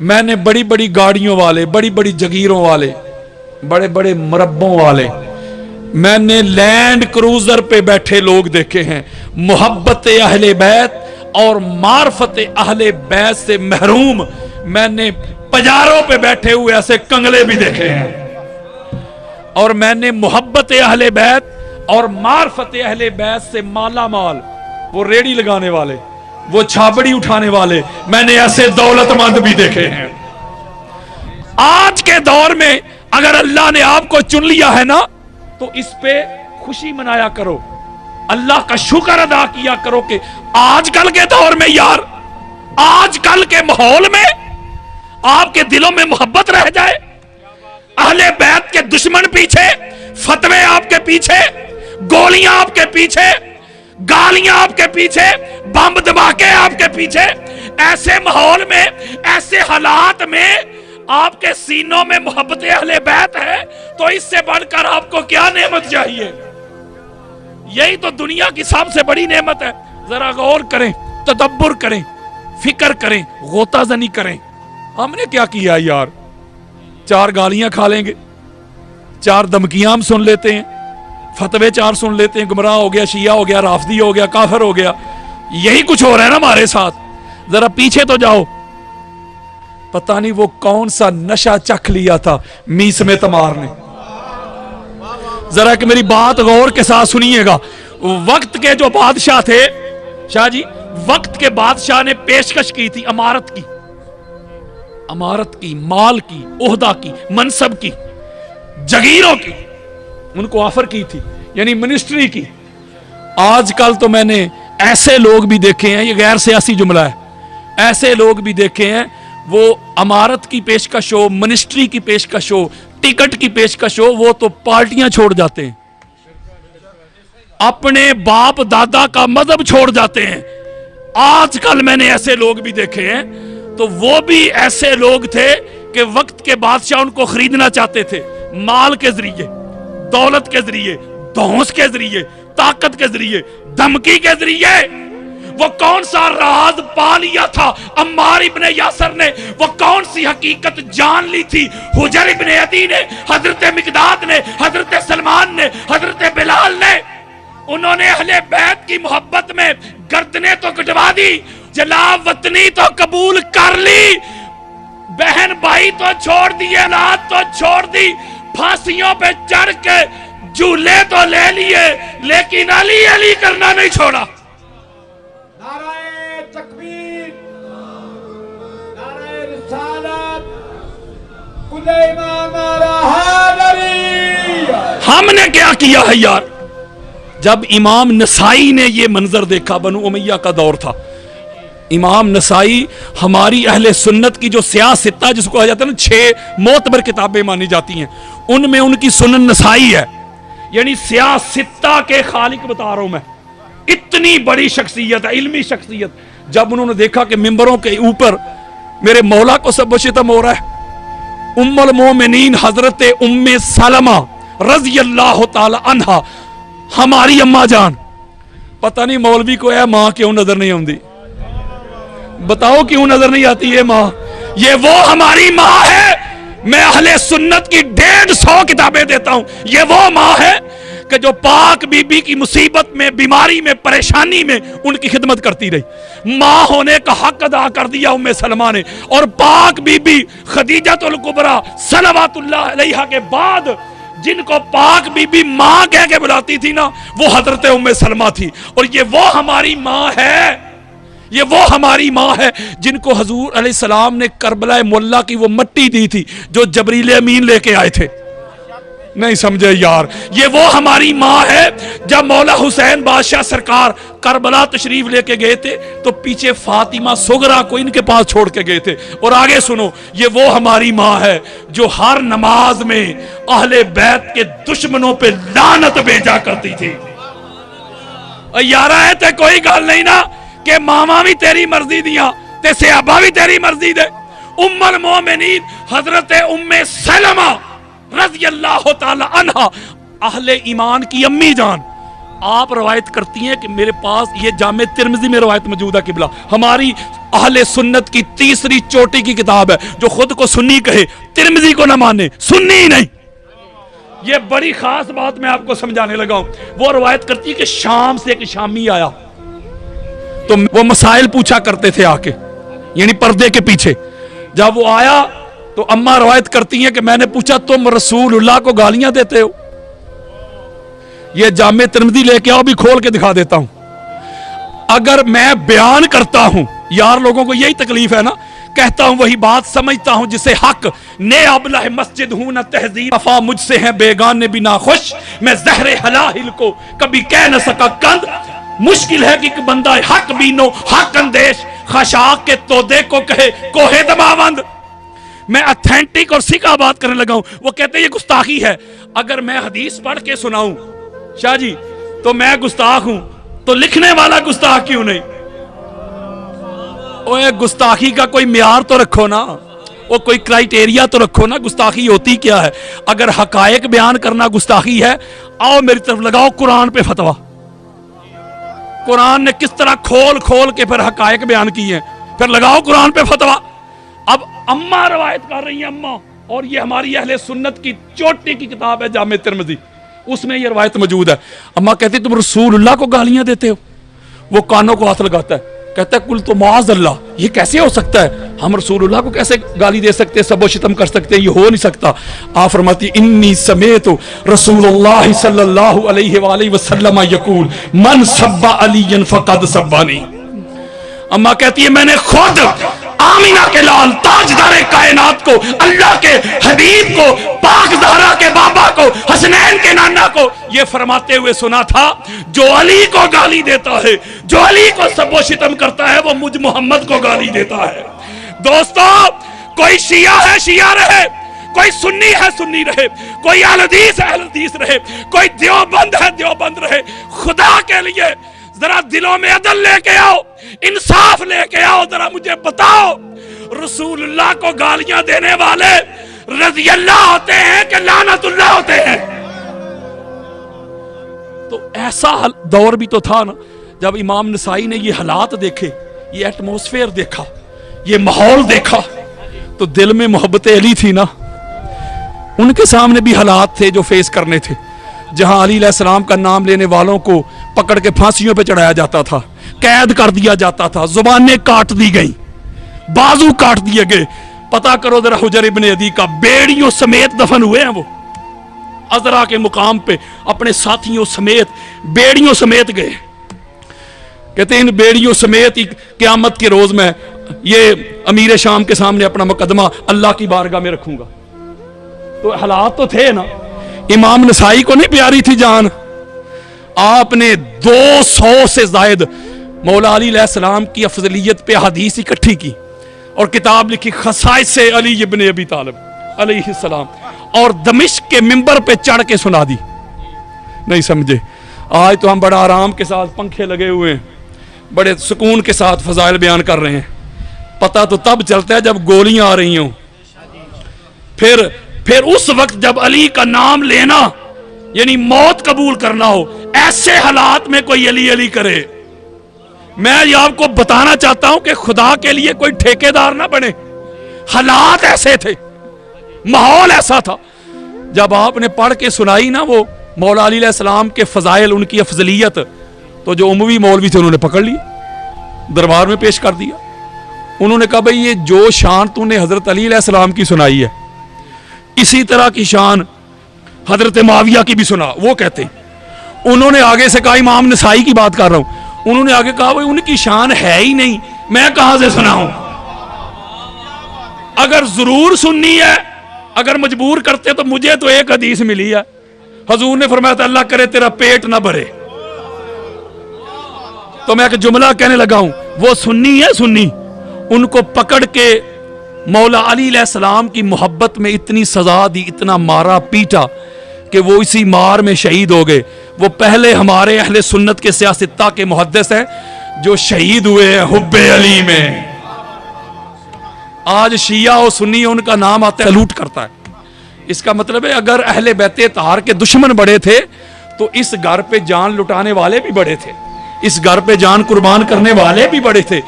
میں نے بڑی بڑی گاڑیوں والے، بڑی بڑی جگیروں والے، بڑے بڑے مربوں والے، میں نے لینڈ کروزر پہ بیٹھے لوگ دیکھے ہیں۔ محبت اہل بیت اور معرفت اہل بیت سے محروم میں نے پجاروں پہ بیٹھے ہوئے ایسے کنگلے بھی دیکھے ہیں، اور میں نے محبت اہل بیت اور معرفت اہل بیت سے مالا مال، وہ ریڑی لگانے والے، وہ چھابڑی اٹھانے والے، میں نے ایسے دولت مند بھی دیکھے ہیں۔ آج کے دور میں اگر اللہ نے آپ کو چن لیا ہے نا تو اس پہ خوشی منایا کرو، اللہ کا شکر ادا کیا کرو کہ آج کل کے دور میں یار، آج کل کے ماحول میں آپ کے دلوں میں محبت رہ جائے۔ اہل بیت کے دشمن پیچھے، فتوے آپ کے پیچھے، گولیاں آپ کے پیچھے، گالیاں آپ کے پیچھے، بم دھماکے آپ کے پیچھے، ایسے ماحول میں، ایسے حالات میں آپ کے سینوں میں محبت اہل بیت ہے تو اس سے بڑھ کر آپ کو کیا نعمت چاہیے؟ یہی تو دنیا کی سب سے بڑی نعمت ہے۔ ذرا غور کریں، تدبر کریں، فکر کریں، غوطہ زنی کریں۔ ہم نے کیا کیا یار؟ 4 گالیاں کھا لیں گے، 4 دھمکیاں ہم سن لیتے ہیں، فتوے 4 سن لیتے ہیں، گمراہ ہو گیا، شیعہ ہو گیا، رافضی ہو گیا، کافر ہو گیا۔ یہی کچھ ہو رہا ہے نا ہمارے ساتھ۔ ذرا پیچھے تو جاؤ، پتہ نہیں وہ کون سا نشہ چکھ لیا تھا میس میں تمار نے۔ ذرا کہ میری بات غور کے ساتھ سنیے گا۔ وقت کے جو بادشاہ تھے شاہ جی، وقت کے بادشاہ نے پیشکش کی تھی امارت کی، امارت کی، مال کی، عہدہ کی، منصب کی، جگیروں کی، ان کو آفر کی تھی، یعنی منسٹری کی۔ آج کل تو میں نے ایسے لوگ بھی دیکھے ہیں، یہ غیر سیاسی جملہ ہے، ایسے لوگ بھی دیکھے ہیں وہ امارت کی پیشکش ہو، منسٹری کی پیشکش ہو، ٹکٹ کی پیشکش ہو، وہ تو پارٹیاں چھوڑ جاتے ہیں، اپنے باپ دادا کا مذہب چھوڑ جاتے ہیں۔ آج کل میں نے ایسے لوگ بھی دیکھے ہیں، تو وہ بھی ایسے لوگ تھے کہ وقت کے بادشاہ ان کو خریدنا چاہتے تھے، مال کے ذریعے، دولت کے ذریعے، دھونس کے ذریعے، طاقت کے ذریعے، دھمکی کے ذریعے۔ وہ کون سا راز پا لیا تھا عمار ابن یاسر نے، وہ کون سی حقیقت جان لی تھی حجر ابن عدی نے، حضرت مقداد نے، حضرت سلمان نے، حضرت بلال نے۔ انہوں نے اہل بیت کی محبت میں گردنیں تو کٹوا دی، جلا وطنی تو قبول کر لی، بہن بھائی تو چھوڑ دیے، اولاد تو چھوڑ دی، پھانسیوں پہ چڑھ کے جھولے تو لے لیے، لیکن علی علی کرنا نہیں چھوڑا۔ نعرہ تکبیر، نعرہ رسالت، کل امام نعرہ حیدری۔ ہم نے کیا کیا ہے یار؟ جب امام نسائی نے یہ منظر دیکھا، بنو امیہ کا دور تھا، امام نسائی ہماری اہل سنت کی جو سیاہ ستہ جس کو کہا جاتا ہے نا 6 معتبر کتابیں مانی جاتی ہیں، ان میں ان کی سنن نسائی ہے، یعنی سیاہ ستہ کے خالق بتا رہا ہوں میں۔ اتنی بڑی شخصیت ہے، علمی شخصیت۔ جب انہوں نے دیکھا کہ ممبروں کے اوپر میرے مولا کو سب و شتم ہو رہا ہے، ام المومنین حضرت ام سلمہ رضی اللہ تعالی عنہا، ہماری اماں جان، پتہ نہیں مولوی کو اے ماں کیوں نظر نہیں آتی؟ بتاؤ کیوں نظر نہیں آتی یہ ماں؟ یہ وہ ہماری ماں ہے۔ میں اہل سنت کی 150 کتابیں دیتا ہوں، یہ وہ ماں ہے کہ جو پاک بی بی کی مصیبت میں، بیماری میں، پریشانی میں ان کی خدمت کرتی رہی۔ ماں ہونے کا حق ادا کر دیا ام سلمہ نے، اور پاک بی بی خدیجہ الکبریٰ صلوات اللہ علیہا کے بعد جن کو پاک بی بی ماں کہہ کے بلاتی تھی نا، وہ حضرت ام سلمہ تھی۔ اور یہ وہ ہماری ماں ہے، یہ وہ ہماری ماں ہے جن کو حضور علیہ السلام نے کربلا مولا کی وہ مٹی دی تھی جو جبریل امین لے کے آئے تھے۔ نہیں سمجھے یار؟ یہ وہ ہماری ماں ہے۔ جب مولا حسین بادشاہ سرکار کربلا تشریف لے کے گئے تھے تو پیچھے فاطمہ صغرا کو ان کے پاس چھوڑ کے گئے تھے۔ اور آگے سنو، یہ وہ ہماری ماں ہے جو ہر نماز میں اہل بیت کے دشمنوں پہ لعنت بھیجا کرتی تھی۔ یارہ ہے تے کوئی گل نہیں نا کہ ماما بھی تیری مرضی دیاں تے صحابہ بھی تیری مرضی دے۔ ام المومنین حضرت ام سلمہ رضی اللہ تعالی عنہ، اہل ایمان کی امی جان، آپ روایت کرتی ہیں کہ میرے پاس یہ جامع ترمذی میں روایت موجود ہے قبلہ، ہماری اہل سنت کی تیسری چوٹی کی کتاب ہے. جو خود کو سنی کہے ترمذی کو نہ مانے سنی ہی نہیں. یہ بڑی خاص بات میں آپ کو سمجھانے لگا ہوں. وہ روایت کرتی ہے کہ شام سے ایک شامی آیا تو وہ مسائل پوچھا کرتے تھے آ کے، یعنی پردے کے پیچھے. جب وہ آیا تو اماں روایت کرتی ہیں کہ میں نے پوچھا تم رسول اللہ کو گالیاں دیتے ہو؟ یہ جامع ترمذی لے کے آؤ، بھی کھول کے دکھا دیتا ہوں. اگر میں بیان کرتا ہوں، یار لوگوں کو یہی تکلیف ہے نا، کہتا ہوں وہی بات سمجھتا ہوں جسے حق، نے ابلہ مسجد ہوں نہ تہذیب، وفا مجھ سے ہیں بیگانے بھی ناخوش، میں زہر حلاہل کو کبھی کہہ نہ سکا کند. مشکل ہے کہ ایک بندہ حق بینو حق اندیش، خشاک کے تودے کو کہے کوہ دماوند. میں اتھینٹک اور سکھا بات کرنے لگا ہوں. وہ کہتے ہیں یہ گستاخی ہے. اگر میں حدیث پڑھ کے سناؤں شاہ جی تو میں گستاخ ہوں، تو لکھنے والا گستاخ کیوں نہیں؟ اوے گستاخی کا کوئی معیار تو رکھو نا، وہ کوئی کرائیٹیریا تو رکھو نا. گستاخی ہوتی کیا ہے؟ اگر حقائق بیان کرنا گستاخی ہے، آؤ میری طرف لگاؤ قرآن پہ فتویٰ. قرآن نے کس طرح کھول کھول کے پھر حقائق بیان کی ہیں، پھر لگاؤ قرآن پہ فتویٰ. اب اماں روایت کر رہی ہیں اماں، اور یہ ہماری اہل سنت کی چوٹی کی کتاب ہے جامع ترمذی، اس میں یہ روایت موجود ہے. اماں کہتی تم رسول اللہ کو گالیاں دیتے ہو؟ وہ کانوں کو ہاتھ لگاتا ہے، کہتا ہے کل تو معاذ اللہ، یہ کیسے ہو سکتا ہے؟ ہم رسول اللہ کو کیسے گالی دے سکتے ہیں، سب و شتم کر سکتے ہیں؟ یہ ہو نہیں سکتا. آپ فرماتی انی سمیت رسول اللہ صلی اللہ علیہ وآلہ وسلم یقول من سب علی فقد سبانی. اماں کہتی ہے میں نے خود آمینہ کے لال تاجدار کائنات کو، اللہ کے حبیب کو، پاک زہرا کے بابا کو، حسنین کے نانا کو یہ فرماتے ہوئے سنا تھا جو علی کو گالی دیتا ہے، جو علی کو سب و شتم کرتا ہے، وہ مجھ محمد کو گالی دیتا ہے. دوستو کوئی شیعہ ہے شیعہ رہے، کوئی سنی ہے سنی رہے، کوئی اہل حدیث ہے اہل حدیث رہے، کوئی دیوبند ہے دیوبند رہے، خدا کے لیے ذرا دلوں میں عدل لے کے آؤ، انصاف لے کے آؤ. ذرا مجھے بتاؤ رسول اللہ کو گالیاں دینے والے رضی اللہ ہوتے ہیں کہ لعنت اللہ ہوتے ہیں؟ تو ایسا دور بھی تو تھا نا جب امام نسائی نے یہ حالات دیکھے، یہ ایٹموسفیئر دیکھا، یہ ماحول دیکھا، تو دل میں محبت علی تھی نا. ان کے سامنے بھی حالات تھے جو فیس کرنے تھے، جہاں علی علیہ السلام کا نام لینے والوں کو پکڑ کے پھانسیوں پہ چڑھایا جاتا تھا، قید کر دیا جاتا تھا، زبانیں کاٹ دی گئیں، بازو کاٹ دیے گئے. پتا کرو ذرا حجر ابن عدی کا، بیڑیوں سمیت دفن ہوئے ہیں وہ عذرا کے مقام پہ، اپنے ساتھیوں سمیت بیڑیوں سمیت گئے. کہتے ہیں ان بیڑیوں سمیت قیامت کے روز میں یہ امیر شام کے سامنے اپنا مقدمہ اللہ کی بارگاہ میں رکھوں گا. تو حالات تو تھے نا. امام نسائی کو نہیں پیاری تھی جان، آپ نے 200 سے زائد مولا علی علیہ السلام کی افضلیت پہ حدیث اکٹھی کی اور کتاب لکھی خصائص علی ابن ابی طالب علیہ السلام، اور دمشق کے منبر پہ چڑھ کے سنا دی. نہیں سمجھے؟ آج تو ہم بڑا آرام کے ساتھ پنکھے لگے ہوئے ہیں، بڑے سکون کے ساتھ فضائل بیان کر رہے ہیں. پتہ تو تب چلتا ہے جب گولیاں آ رہی ہوں. پھر اس وقت جب علی کا نام لینا یعنی موت قبول کرنا ہو، ایسے حالات میں کوئی علی علی کرے. میں یہ آپ کو بتانا چاہتا ہوں کہ خدا کے لیے کوئی ٹھیکیدار نہ بنے. حالات ایسے تھے، ماحول ایسا تھا. جب آپ نے پڑھ کے سنائی نا وہ مولا علی علیہ السلام کے فضائل، ان کی افضلیت، تو جو اموی مولوی تھے انہوں نے پکڑ لی، دربار میں پیش کر دیا. انہوں نے کہا بھئی یہ جو شان تو نے حضرت علی علیہ السلام کی سنائی ہے، اسی طرح کی شان حضرت معاویہ کی بھی سنا. وہ کہتے ہیں، انہوں نے آگے سے کہا، امام نسائی کی بات کر رہا ہوں، انہوں نے آگے کہا بھئی ان کی شان ہے ہی نہیں، میں کہاں سے سناؤں؟ اگر ضرور سننی ہے، اگر مجبور کرتے تو مجھے تو ایک حدیث ملی ہے، حضور نے فرمایا تھا اللہ کرے تیرا پیٹ نہ بھرے. تو میں ایک جملہ کہنے لگا ہوں، وہ سنی ہے سنی، ان کو پکڑ کے مولا علی علیہ السلام کی محبت میں اتنی سزا دی، اتنا مارا پیٹا کہ وہ اسی مار میں شہید ہو گئے. وہ پہلے ہمارے اہل سنت کے سیاستہ کے محدث ہیں جو شہید ہوئے ہیں حب علی میں. آج شیعہ و سنی ان کا نام آتا ہے سلوٹ کرتا ہے. اس کا مطلب ہے اگر اہل بیت طاہر کے دشمن بڑے تھے تو اس گھر پہ جان لٹانے والے بھی بڑے تھے، اس گھر پہ جان قربان کرنے والے بھی بڑے تھے.